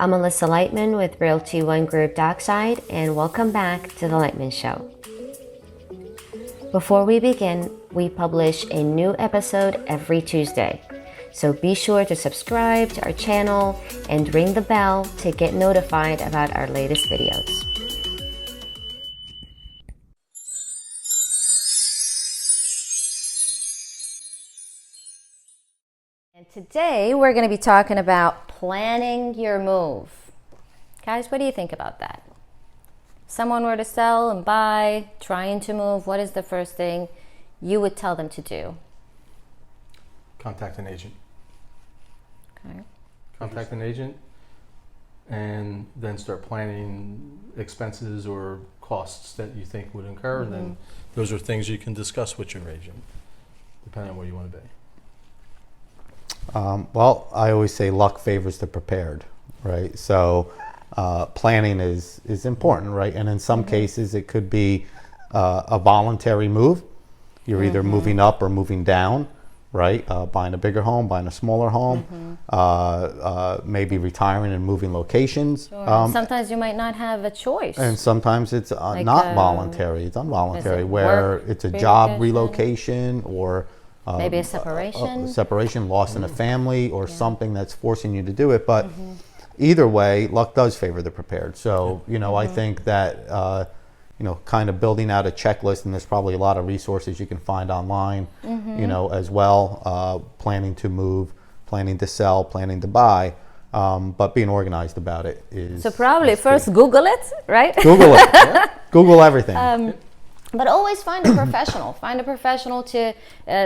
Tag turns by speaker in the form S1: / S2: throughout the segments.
S1: I'm Melissa Lightman with Realty One Group Dockside, and welcome back to The Lightman Show. Before we begin, we publish a new episode every Tuesday, so be sure to subscribe to our channel and ring the bell to get notified about our latest videos. And today we're going to be talking about planning your move. Guys, what do you think about that? Someone were to sell and buy, trying to move, what is the first thing you would tell them to do?
S2: Contact an agent.
S1: Okay.
S2: Contact an agent and then start planning expenses or costs that you think would incur. And then those are things you can discuss with your agent, depending on where you want to be.
S3: Well, I always say luck favors the prepared, right? So planning is important, right? And in some cases, it could be a voluntary move. You're either moving up or moving down, right? Buying a bigger home, buying a smaller home, maybe retiring and moving locations.
S1: Sure. Sometimes you might not have a choice.
S3: And sometimes it's not voluntary, it's involuntary, where it's a job relocation or
S1: maybe a separation.
S3: Loss in a family, or something that's forcing you to do it. But either way, luck does favor the prepared. So, I think that, kind of building out a checklist, and there's probably a lot of resources you can find online, as well, planning to move, planning to sell, planning to buy, but being organized about it is.
S1: So probably first Google it, right?
S3: Google it. Google everything.
S1: But always find a professional. Find a professional to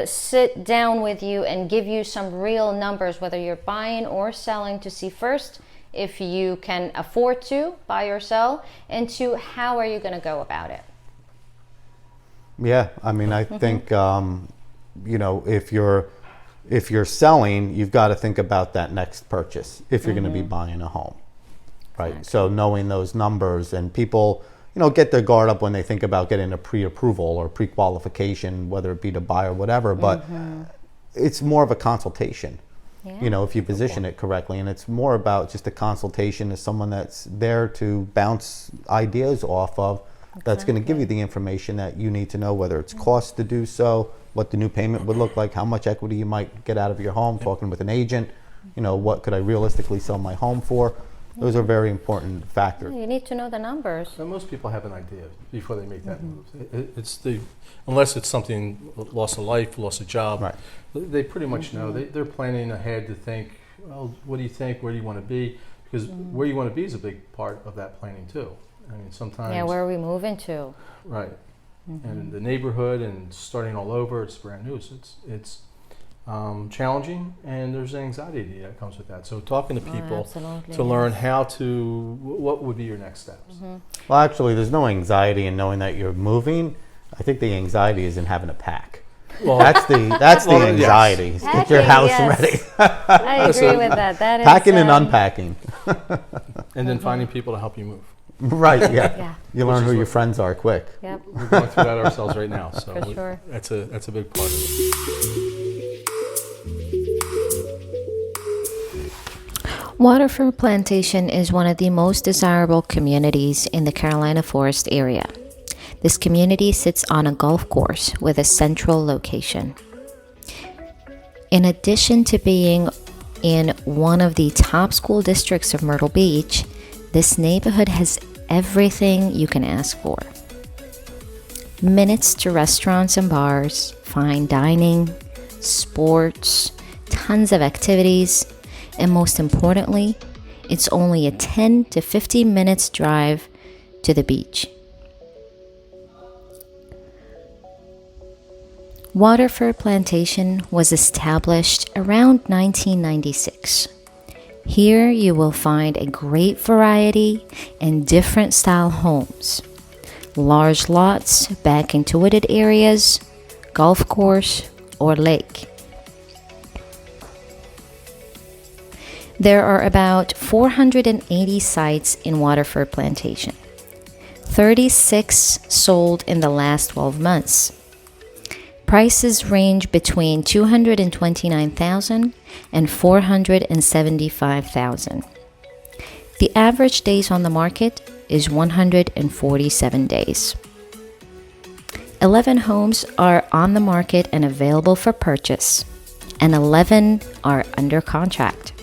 S1: sit down with you and give you some real numbers, whether you're buying or selling, to see first if you can afford to buy or sell, and two, how are you going to go about it?
S3: Yeah, I mean, I think if you're selling, you've got to think about that next purchase if you're going to be buying a home, right?
S1: Exactly.
S3: So knowing those numbers, and people get their guard up when they think about getting a pre-approval or pre-qualification, whether it be to buy or whatever, but it's more of a consultation, if you position it correctly. And it's more about just a consultation as someone that's there to bounce ideas off of, that's going to give you the information that you need to know, whether it's cost to do so, what the new payment would look like, how much equity you might get out of your home, talking with an agent, what could I realistically sell my home for. Those are very important factors.
S1: You need to know the numbers.
S2: So most people have an idea before they make that move. Unless it's something, loss of life, loss of job,
S3: right.
S2: They pretty much know. They're planning ahead to think, well, what do you think? Where do you want to be? Because where you want to be is a big part of that planning too. I mean, sometimes.
S1: Yeah, where are we moving to?
S2: Right. And the neighborhood and starting all over, it's brand new. So it's challenging, and there's anxiety that comes with that. So talking to people to learn what would be your next steps.
S3: Well, actually, there's no anxiety in knowing that you're moving. I think the anxiety is in having to pack. Well, that's the anxiety.
S2: Yes.
S3: Get your house ready.
S1: I agree with that. That is
S3: packing and unpacking.
S2: And then finding people to help you move.
S3: Right. Yeah. You learn who your friends are quick.
S1: Yep.
S2: We're going through that ourselves right now. So
S1: For sure.
S2: That's a big part of it.
S1: Waterford Plantation is one of the most desirable communities in the Carolina Forest area. This community sits on a golf course with a central location. In addition to being in one of the top school districts of Myrtle Beach, this neighborhood has everything you can ask for. Minutes to restaurants and bars, fine dining, sports, tons of activities, and most importantly, it's only a 10 to 15 minutes drive to the beach. Waterford Plantation was established around 1996. Here you will find a great variety and different style homes, large lots back into wooded areas, golf course, or lake. There are about 480 sites in Waterford Plantation. 36 sold in the last 12 months. Prices range between $229,000 and $475,000. The average days on the market is 147 days. 11 homes are on the market and available for purchase, and 11 are under contract.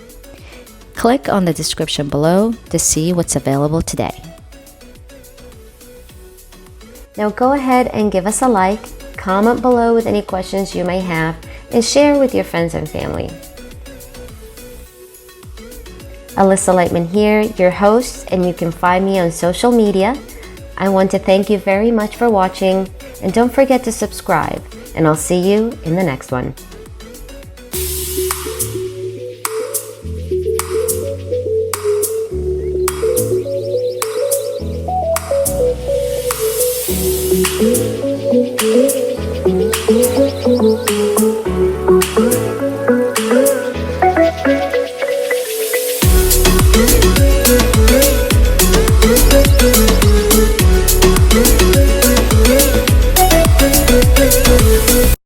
S1: Click on the description below to see what's available today. Now go ahead and give us a like, comment below with any questions you may have, and share with your friends and family. Alyssa Lightman here, your host, and you can find me on social media. I want to thank you very much for watching, and don't forget to subscribe, and I'll see you in the next one.